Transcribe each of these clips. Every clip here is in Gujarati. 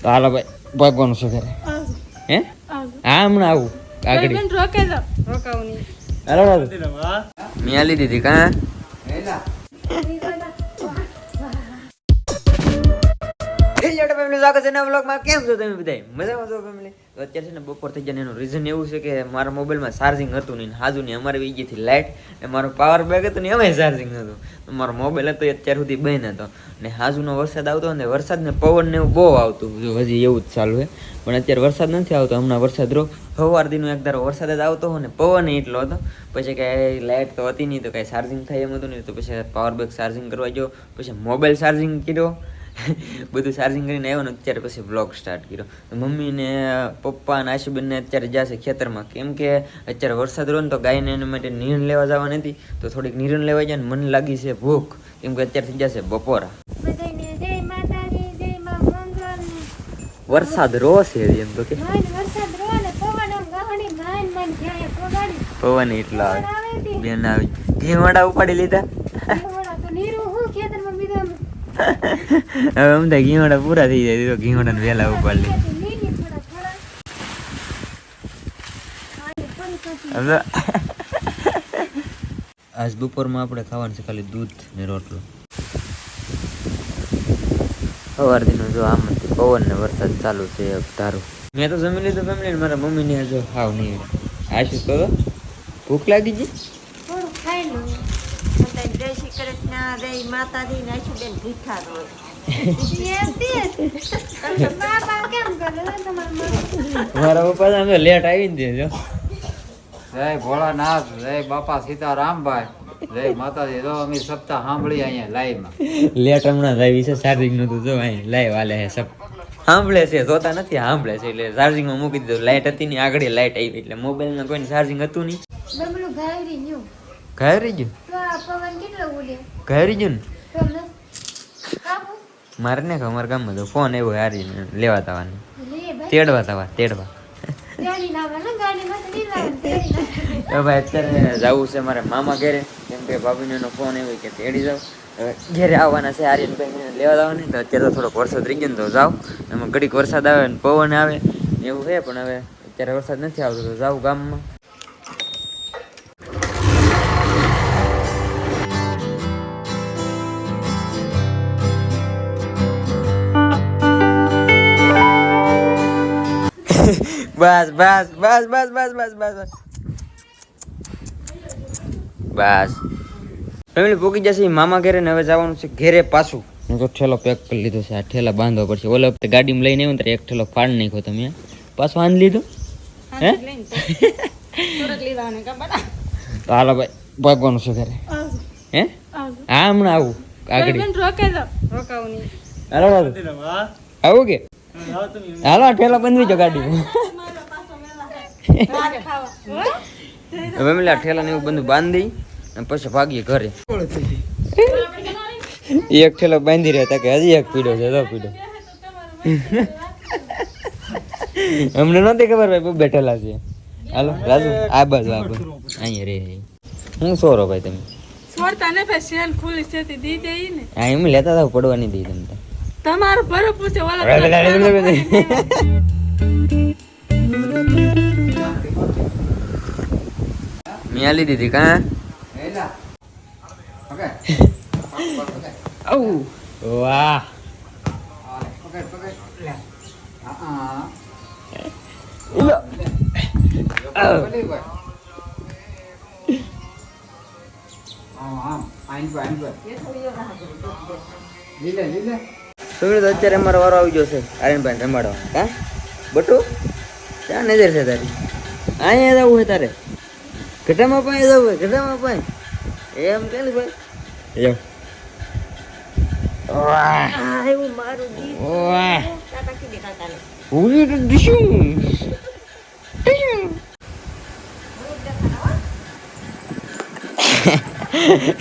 તો હાલો ભાઈ ભાગવાનું છે ઘરે. હે હા હમણાં આવું આગળ હાલો મેં આલી દીધી કા સ્વાગત છે નવા વ્લોગમાં. કેમ છો તમે બધા? મજામાં છો ફેમિલી? તો અત્યારે છે ને બપોર થઈ જાય એનું રીઝન એવું છે કે મારા મોબાઈલમાં ચાર્જિંગ હતું નહીં, હાજુ નહીં, અમારે વી ગઈ હતી લાઇટ, મારો પાવર બેગ હતો ને એમાંય ચાર્જિંગ નહોતું. મારો મોબાઈલ હતો અત્યાર સુધી બંધ હતો ને હાજુનો વરસાદ આવતો ને વરસાદ ને પવન ને એવું બહુ આવતું, હજી એવું જ ચાલુ છે. પણ અત્યારે વરસાદ નથી આવતો, હમણાં વરસાદ સવાર દીનો એક ધારો વરસાદ જ આવતો હોય ને પવન એટલો હતો. પછી કાંઈ લાઇટ તો હતી નહીં તો કાંઈ ચાર્જિંગ થાય એમ હતું નહીં, તો પછી પાવર બેગ ચાર્જિંગ કરવા ગયો, પછી મોબાઈલ ચાર્જિંગ કર્યો, બધું ચાર્જિંગ કરીને આવ્યો ને અત્યારે પછી બ્લોગ સ્ટાર્ટ કર્યો. મમ્મી ને પપ્પા અને આશુબેન ને અત્યારે જશે ખેતરમાં, કેમ કે અત્યારે વરસાદ રહ્યો ને તો ગાયને એના માટે નિરણ લેવા જવાની હતી, તો થોડીક નિરણ લેવા જાય ને મને લાગી છે ભૂખ, કેમ કે અત્યારે થઈ જશે બપોરા. વરસાદ રોશે એમ તો કે પવન એટલા આવે બેન આવી ઘીવાડા ઉપાડી લીધા. હવે અમદાવાદ ઘીવાડા પૂરા થઈ જાય તો ઘીવાડા વહેલા ઉપાડી લીધા. આજ બપોરમાં આપણે ખાવાનું છે ખાલી દૂધ ને રોટલો. સવારથી જો આમ પવન ને વરસાદ ચાલુ છે ધારું. મેં તો જમી લીધું ફેમિલી ને મારા મમ્મી ને હજુ ખાવ નહીં. આશુ તો ભૂખ લાગી ગઈ. મારા પપ્પા અમે લેટ આવી ને જો જય ભોળાનાથ, જય બાપા સીતારામભાઈ, જય માતાજી. તો અમે સપ્તાહ સાંભળી અહીંયા લાઈવ માં. લેટ હમણાં આવી છે, ચાર્જિંગ નતું જો અહીં લાઈવ હાલે છે સબ સાંભળે છે, જોતા નથી સાંભળે છે. એટલે ચાર્જિંગમાં મૂકી દીધું, લાઈટ હતી નહીં, આગળ લાઈટ આવી એટલે મોબાઈલમાં કોઈને ચાર્જિંગ હતું નહીં. ઘરે ગયું ઘરે ગયું ને મારે ને અમારા ગામમાં તો ફોન આવ્યો હારી લેવા તવાની તેડવા તેડવા. ભાઈ અત્યારે જવું છે મારે મામા ઘરે, કેમ કે ભાભીનો ફોન આવ્યો કે તેડી જાવ. હવે ઘરે આવવાના છે આર્યનભાઈ લેવા જવાની, તો અત્યારે તો થોડોક વરસાદ રહી ગયો ને તો જાવ. એમાં ઘડીક વરસાદ આવે ને પવન આવે એવું છે, પણ હવે અત્યારે વરસાદ નથી આવતો તો જાવ ગામમાં. બસ બસ બસ બસ બસ બસ બસ બસ ફેમિલી પૂકી જશે મામા ઘરે ને હવે જવાનું છે ઘરે પાછું. તો ઠેલો પેક કરી લીધો છે, આ ઠેલા બાંધવા પડશે. ઓલા વખતે ગાડીમાં લઈને આવ્યો ને એક ઠેલો ફાડ નાખ્યો તમે, પાછું બાંધી લીધો. હે તો હાલો ભાઈ ભાગવાનું છે ઘરે. હે હા હમણાં આવું આગળ હાલો આવું કે હાલો ઠેલો બંધવી જો ગાડી. હવે મેં ઠેલા ને એવું બધું બાંધી અને પછી ભાગીએ ઘરે. એક ઠેલો બાંધી રહ્યા કે હજી એક પીડો છે તો પીડો. અમને નહોતી ખબર ભાઈ બહુ બેઠેલા છે. હાલો રાજુ આ બાજુ અહીંયા રે હું સોરો ભાઈ તમે હા એમ લેતા હતા પડવા નહીં દઈ તમે તમારો ભરોસો છે ઓલા મેં આલી દીધી કા વાહ અત્યારે અમારો વારો આવી ગયો છે આર્યનભાઈ રમાડવા. હા બટુ ક્યાં નજર છે તારી? અહીંયા જવું હોય તારે ઘટામાં પાય જવું હોય ઘટામાં પાય એમ કે ને ભાઈ એમ.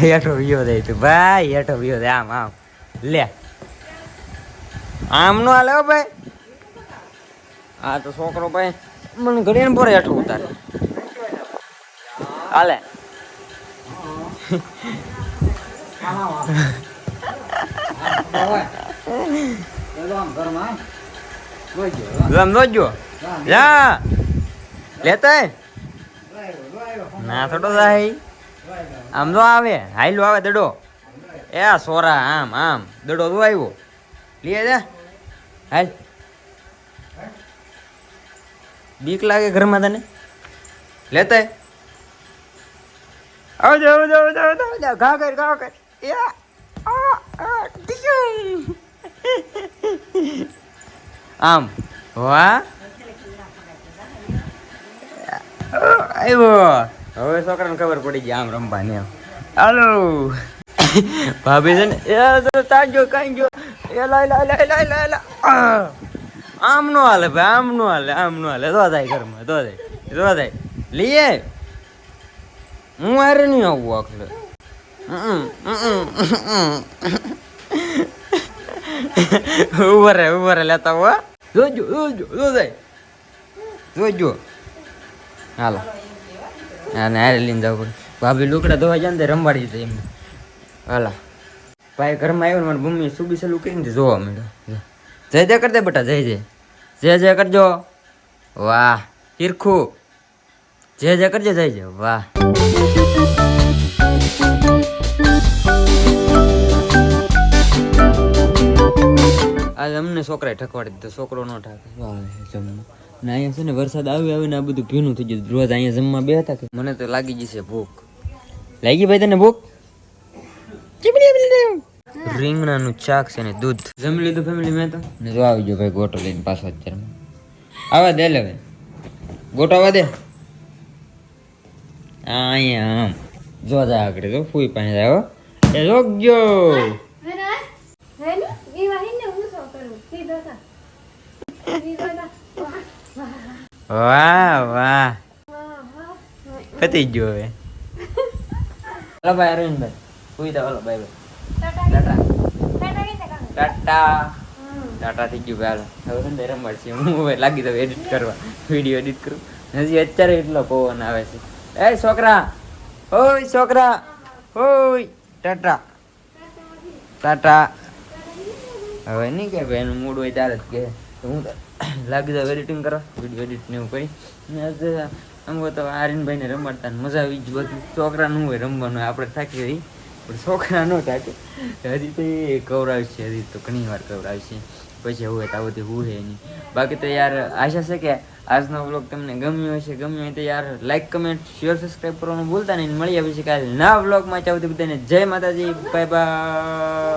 હેઠો વિયો દે તું ભાઈ, હેઠો વિયો દે આમ આમ લે આમ નો હાલે ભાઈ. હા તો છોકરો ભાઈ મને ઘડી ને પોરે હેઠો ઉતારે હાલે. એલો આમ ઘરમાં જોઈજો આમ જોજો જા લેતા ના થોડો જાય આમ તો આવે હાઈલો આવે દડો એ સોરા આમ આમ દડો તો આવ્યો લે જા હાલ બીક લાગે ઘરમાં તને લેતા આવજો આવજો આવજો આવજો ઘા કર યા આમ વાહ આવ્યો હવે છોકરાને ખબર પડી ગઈ આમ રમવાની આમ હાલો ભાભી છે ને એ તાજો કઈ ગયો એ લાય આમ નો હાલે ભાઈ આમ નો હાલે તો થાય ઘરમાં તો થાય લઈએ હું હારે નહીં આવું આખલે ઉભરે લેતા હો જોજો હાલો અને હારે લઈને જવું પડે ભાભી લુકડા ધોવા જાય ને રમવાડી દે એમને હાલા ભાઈ ઘરમાં આવ્યો ને મારી મમ્મી સુબી સલું કરીને જોવા માંડ્યો જય જય કરી દે બેટા જય કરજો વાહ તીરખું જય કરજે જય વાહ આજે અમને છોકરાએ ઠકવાડી દીધો છોકરો ન ઠાકે જમવા ને અહીંયા છે ને વરસાદ આવી ને આ બધું ભીનું થઈ ગયું રોજ અહીંયા જમવા બે હતા કે મને તો લાગી જશે ભૂખ લાગી ભાઈ તને ભૂખ રીંગણાનું શાક છે ને દૂધ જમી લીધું ફેમિલી મેં તો ને જો આવી ગયો ભાઈ ગોટો લઈને પાછો અત્યારે આવા દે લે ભાઈ ગોટો આવા દે અહીંયા આમ જો જાય આગળ તો ફૂઈ પાસે જાય એ રોગ્યો વાહ પતી ગયો હવે હલો ભાઈ અરવિંદભાઈ ફૂઈ દો હલો બાય બાય ટાટા થઈ ગયું ભાઈ હવે અંદર રમવાડ છે હું હવે લાગી દઉં એડિટ કરવા વિડીયો એડિટ કરું હજી અત્યારે એટલો પવન આવે છે એ છોકરા હોય ટાટા હવે નહીં કે ભાઈ એનું મૂડ હોય ત્યારે જ કે હું લાગી દઉં એડિટિંગ કરવા વિડીયો એડિટ ને એવું કરી આમ તો આર્યનભાઈને રમાડતા મજા આવી જ બધી છોકરાનું હોય રમવાનું આપણે થાકી રહી પણ છોકરા ન થાકે હજી તો એ કવરાવશે હજી તો ઘણી વાર કવરાવશે પછી હોય તો આવતી હું હે નહીં બાકી તો યાર આશા છે કે આજનો વ્લોગ તમને ગમ્યો હશે ગમ્યો હોય તો યાર લાઈક કમેન્ટ શેર સબસ્ક્રાઈબ કરવાનું ભૂલતા નહીં મળી આવે છે કાલે નવા વ્લોગમાં ચાવતી બધાને જય માતાજી બાય બાય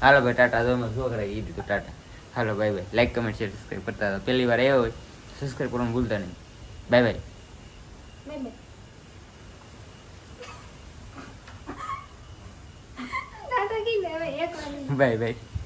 હાલો ભાઈ ટાટા જો મેં છોકરા કીધું તો ટાટા હાલો bye bye like comment share subscribe કરતા હતા પહેલી વાર આવ્યો હોય સબસ્ક્રાઈબ કરવાનું ભૂલતા નહીં બાય બાય બાય બાય